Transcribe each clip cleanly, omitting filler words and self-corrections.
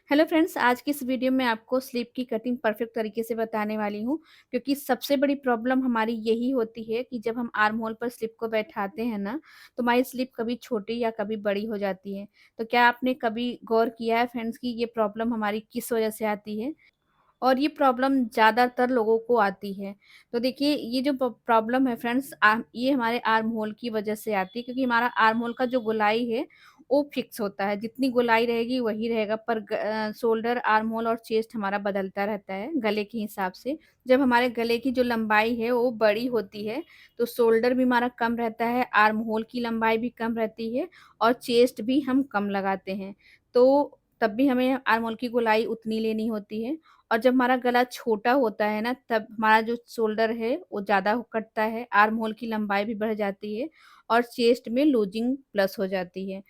Hello friends, आज की इस वीडियो में आपको स्लीप की कटिंग परफेक्ट तरीके से बताने वाली हूँ, क्योंकि सबसे बड़ी प्रॉब्लम हमारी यही होती है कि जब हम आर्म होल पर स्लिप को बैठाते हैं ना, तो हमारी स्लिप कभी छोटी या कभी बड़ी हो जाती है। तो क्या आपने कभी गौर किया है फ्रेंड्स कि ये प्रॉब्लम हमारी किस वजह से आती है? और ये प्रॉब्लम ज़्यादातर लोगों को आती है। तो देखिए, ये जो प्रॉब्लम है फ्रेंड्स, ये हमारे आर्म होल की वजह से आती है, क्योंकि हमारा आर्म होल का जो गोलाई है वो फिक्स होता है। जितनी गोलाई रहेगी वही रहेगा, पर शोल्डर, आर्म होल और चेस्ट हमारा बदलता रहता है गले के हिसाब से। जब हमारे गले की जो लंबाई है वो बड़ी होती है, तो शोल्डर भी हमारा कम रहता है, आर्म होल की लंबाई भी कम रहती है और चेस्ट भी हम कम लगाते हैं। तो तब भी हमें आर्म होल की गोलाई उतनी लेनी होती है। और जब हमारा गला छोटा होता है ना, तब हमारा जो शोल्डर है वो ज़्यादा कटता है, आर्म होल की लंबाई भी बढ़ जाती है और चेस्ट में लूजिंग प्लस हो जाती है।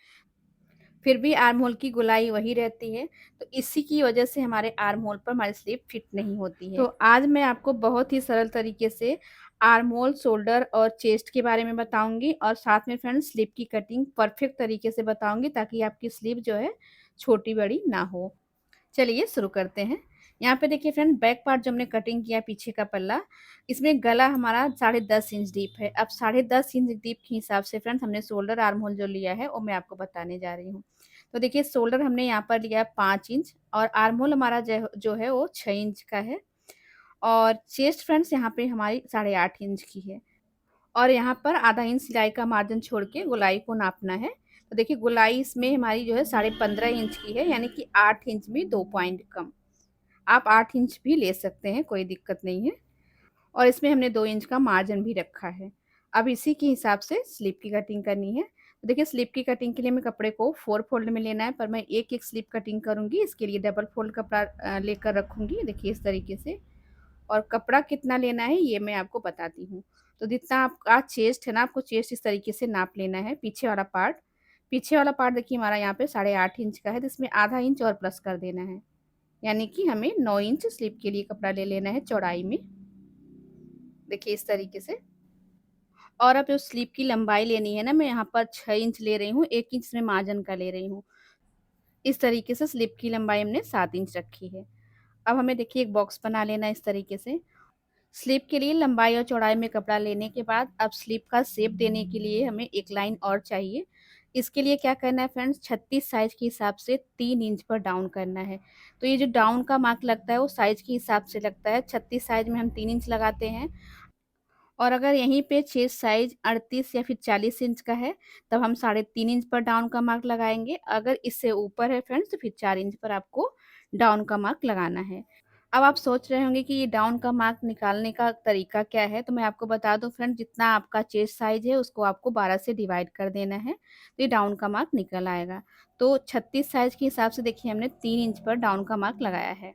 फिर भी आर्म होल की गोलाई वही रहती है, तो इसी की वजह से हमारे आर्म होल पर हमारी स्लीप फिट नहीं होती है। तो आज मैं आपको बहुत ही सरल तरीके से आर्म होल, शोल्डर और चेस्ट के बारे में बताऊँगी, और साथ में फ्रेंड्स स्लीप की कटिंग परफेक्ट तरीके से बताऊँगी, ताकि आपकी स्लीप जो है छोटी-बड़ी ना हो। चलिए शुरू करते हैं। यहाँ पे देखिए फ्रेंड, बैक पार्ट जो हमने कटिंग किया पीछे का पल्ला, इसमें गला हमारा 10.5 इंच डीप है। अब 10.5 इंच डीप के हिसाब से फ्रेंड्स हमने शोल्डर, आर्म होल जो लिया है वो मैं आपको बताने जा रही हूँ। तो देखिए, शोल्डर हमने यहाँ पर लिया है 5 इंच और आर्म होल हमारा जो है वो 6 इंच का है, और चेस्ट फ्रेंड्स यहाँ पे हमारी 8.5 इंच की है। और यहाँ पर आधा इंच सिलाई का मार्जिन छोड़ के गोलाई को नापना है। तो देखिए, गोलाई इसमें हमारी जो है 15.5 इंच की है, यानी कि 8 इंच में 2 पॉइंट कम। आप 8 इंच भी ले सकते हैं, कोई दिक्कत नहीं है। और इसमें हमने 2 इंच का मार्जिन भी रखा है। अब इसी के हिसाब से स्लीप की कटिंग करनी है। तो देखिए, स्लीप की कटिंग के लिए हमें कपड़े को 4 फोल्ड में लेना है, पर मैं एक-एक स्लीप कटिंग करूँगी। इसके लिए डबल फोल्ड कपड़ा लेकर रखूँगी, देखिए इस तरीके से। और कपड़ा कितना लेना है ये मैं आपको बताती हूँ। तो जितना आपका चेस्ट है ना, आपको चेस्ट इस तरीके से नाप लेना है, पीछे वाला पार्ट। पीछे वाला पार्ट देखिए हमारा यहाँ पे 8.5 इंच का है, तो इसमें आधा इंच और प्लस कर देना है। यानी कि हमें 9 इंच स्लीप के लिए कपड़ा ले लेना है चौड़ाई में, देखिए इस तरीके से। और अब जो स्लीप की लंबाई लेनी है ना, मैं यहाँ पर 6 इंच ले रही हूँ, 1 इंच इसमें मार्जिन का ले रही हूँ। इस तरीके से स्लीप की लंबाई हमने 7 इंच रखी है। अब हमें देखिए एक बॉक्स बना लेना है इस तरीके से। स्लीप के लिए लंबाई और चौड़ाई में कपड़ा लेने के बाद अब स्लीप का शेप देने के लिए हमें एक लाइन और चाहिए। इसके लिए क्या करना है फ्रेंड्स, 36 साइज के हिसाब से 3 इंच पर डाउन करना है। तो ये जो डाउन का मार्क लगता है वो साइज के हिसाब से लगता है। 36 साइज में हम 3 इंच लगाते हैं, और अगर यहीं पे चेस्ट साइज 38 या फिर 40 इंच का है, तब हम 3.5 इंच पर डाउन का मार्क लगाएंगे। अगर इससे ऊपर है फ्रेंड्स, तो फिर 4 इंच पर आपको डाउन का मार्क लगाना है। अब आप सोच रहे होंगे कि ये डाउन का मार्क निकालने का तरीका क्या है, तो मैं आपको बता दूं फ्रेंड, जितना आपका चेस्ट साइज है उसको आपको 12 से डिवाइड कर देना है, तो ये डाउन का मार्क निकल आएगा। तो 36 साइज के हिसाब से देखिए हमने 3 इंच पर डाउन का मार्क लगाया है।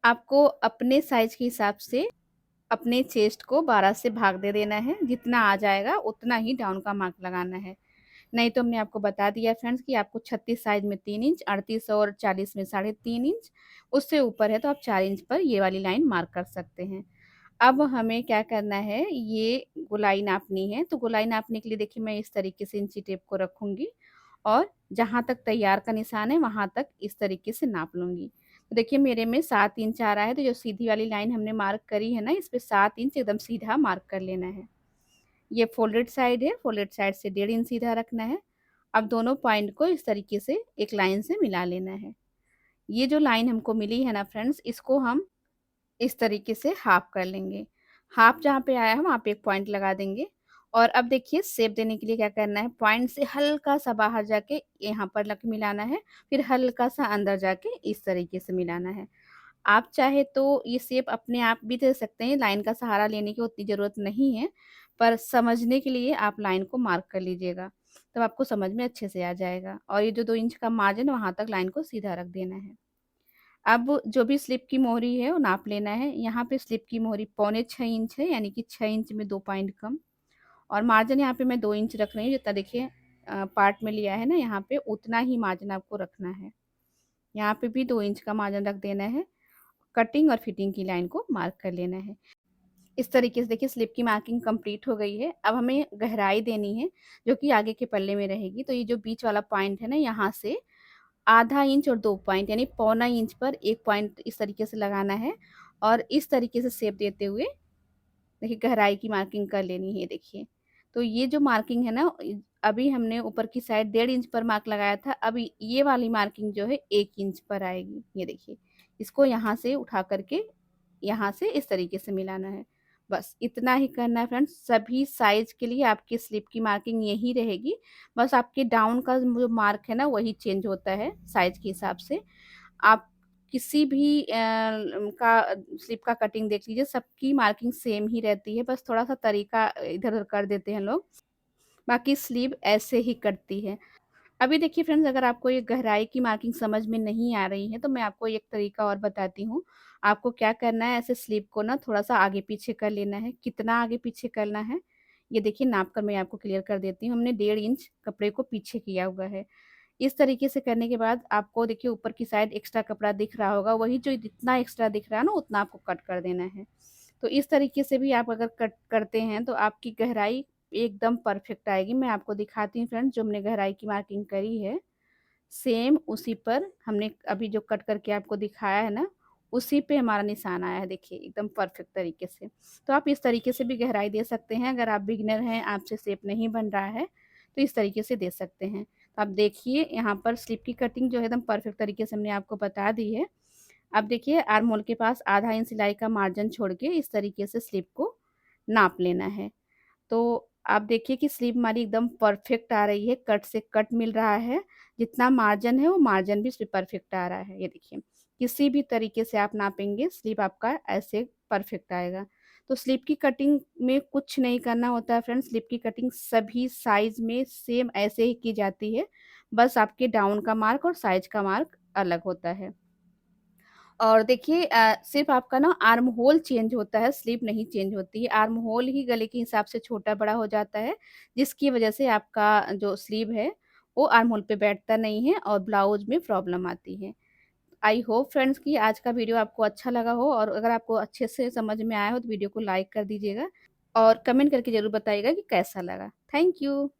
आपको अपने साइज के हिसाब से अपने चेस्ट को 12 से भाग दे देना है, जितना आ जाएगा उतना ही डाउन का मार्क लगाना है। नहीं तो हमने आपको बता दिया फ्रेंड्स कि आपको 36 साइज में 3 इंच, 38 और 40 में 3.5 इंच, उससे ऊपर है तो आप 4 इंच पर ये वाली लाइन मार्क कर सकते हैं। अब हमें क्या करना है, ये गोलाई नापनी है। तो गोलाई नापने के लिए देखिए मैं इस तरीके से इंची टेप को रखूँगी, और जहाँ तक तैयार का निशान है वहाँ तक इस तरीके से नाप लूँगी। तो देखिए मेरे में 7 इंच आ रहा है, तो जो सीधी वाली लाइन हमने मार्क करी है ना, इस पे 7 इंच एकदम सीधा मार्क कर लेना है। ये फोल्डेड साइड है, फोल्डेड साइड से 1.5 इंच सीधा रखना है। अब दोनों पॉइंट को इस तरीके से एक लाइन से मिला लेना है। ये जो लाइन हमको मिली है ना फ्रेंड्स, इसको हम इस तरीके से हाफ कर लेंगे। हाफ जहाँ पे आया है वहाँ पे एक पॉइंट लगा देंगे। और अब देखिए शेप देने के लिए क्या करना है, पॉइंट से हल्का-सा बाहर जाके यहाँ पर लग मिलाना है, फिर हल्का-सा अंदर जाके इस तरीके से मिलाना है। आप चाहे तो ये शेप अपने आप भी दे सकते हैं, लाइन का सहारा लेने की उतनी ज़रूरत नहीं है, पर समझने के लिए आप लाइन को मार्क कर लीजिएगा, तब आपको समझ में अच्छे से आ जाएगा। और ये जो 2 इंच का मार्जिन है वहाँ तक लाइन को सीधा रख देना है। अब जो भी स्लिप की मोहरी है वो नाप लेना है। यहाँ पे स्लिप की मोहरी 6.25 इंच है, यानी कि 6 इंच में 2 पॉइंट कम। और मार्जिन यहाँ पे मैं 2 इंच रख रही हूँ, जितना देखिए पार्ट में लिया है ना, यहाँ पे उतना ही मार्जिन आपको रखना है। यहाँ पे भी 2 इंच का मार्जिन रख देना है। कटिंग और फिटिंग की लाइन को मार्क कर लेना है। इस तरीके से देखिए स्लिप की मार्किंग कंप्लीट हो गई है। अब हमें गहराई देनी है, जो कि आगे के पल्ले में रहेगी। तो ये जो बीच वाला पॉइंट है ना, यहाँ से आधा इंच और 2 पॉइंट यानी पौना इंच पर 1 पॉइंट इस तरीके से लगाना है और इस तरीके से शेप देते हुए देखिए गहराई की मार्किंग कर लेनी है देखिए। तो ये जो मार्किंग है ना अभी हमने ऊपर की साइड 1.5 इंच पर मार्क लगाया था, अभी ये वाली मार्किंग जो है 1 इंच पर आएगी। ये देखिए, इसको यहाँ से उठा कर के यहाँ से इस तरीके से मिलाना है। बस इतना ही करना है फ्रेंड्स, सभी साइज़ के लिए आपकी स्लिप की मार्किंग यही रहेगी। बस आपके डाउन का जो मार्क है ना वही चेंज होता है साइज़ के हिसाब से। आप किसी भी का स्लिप का कटिंग देख लीजिए, सबकी मार्किंग सेम ही रहती है, बस थोड़ा-सा तरीका इधर-उधर कर देते हैं लोग, बाकी स्लीव ऐसे ही कटती है। अभी देखिए फ्रेंड्स, अगर आपको ये गहराई की मार्किंग समझ में नहीं आ रही है, तो मैं आपको एक तरीका और बताती हूँ। आपको क्या करना है, ऐसे स्लीव को ना थोड़ा-सा आगे-पीछे कर लेना है। कितना आगे-पीछे करना है, ये देखिए नाप कर मैं आपको क्लियर कर देती हूँ। हमने 1.5 इंच कपड़े को पीछे किया हुआ है। इस तरीके से करने के बाद आपको देखिए ऊपर की साइड एक्स्ट्रा कपड़ा दिख रहा होगा, वही जो जितना एक्स्ट्रा दिख रहा है ना उतना आपको कट कर देना है। तो इस तरीके से भी आप अगर कट करते हैं तो आपकी गहराई एकदम परफेक्ट आएगी। मैं आपको दिखाती हूँ फ्रेंड्स, जो हमने गहराई की मार्किंग करी है, सेम उसी पर हमने अभी जो कट करके आपको दिखाया है ना, उसी पे हमारा निशान आया है देखिए एकदम परफेक्ट तरीके से। तो आप इस तरीके से भी गहराई दे सकते हैं, अगर आप बिगिनर हैं, आपसे शेप नहीं बन रहा है, तो इस तरीके से दे सकते हैं। तो आप देखिए यहाँ पर स्लिप की कटिंग जो है एकदम परफेक्ट तरीके से हमने आपको बता दी है। अब देखिए आर्म होल के पास आधा इंच सिलाई का मार्जिन छोड़ के इस तरीके से स्लिप को नाप लेना है। तो आप देखिए कि स्लीव हमारी एकदम परफेक्ट आ रही है, कट से कट मिल रहा है। जितना मार्जिन है वो मार्जिन भी इसमें परफेक्ट आ रहा है, ये देखिए। किसी भी तरीके से आप नापेंगे स्लीव आपका ऐसे परफेक्ट आएगा। तो स्लीव की कटिंग में कुछ नहीं करना होता है फ्रेंड्स, स्लीव की कटिंग सभी साइज़ में सेम ऐसे ही की जाती है। बस आपके डाउन का मार्क और साइज़ का मार्क अलग होता है। और देखिए सिर्फ़ आपका ना आर्म होल चेंज होता है, स्लीव नहीं चेंज होती है। आर्म होल ही गले के हिसाब से छोटा-बड़ा हो जाता है, जिसकी वज़ह से आपका जो स्लीव है, वो आर्म होल पे बैठता नहीं है और ब्लाउज़ में प्रॉब्लम आती है। आई होप फ्रेंड्स कि आज का वीडियो आपको अच्छा लगा हो और अगर आपको अच्छे से समझ में आया हो तो वीडियो को लाइक कर दीजिएगा और कमेंट करके ज़रूर बताइएगा कि कैसा लगा। Thank you.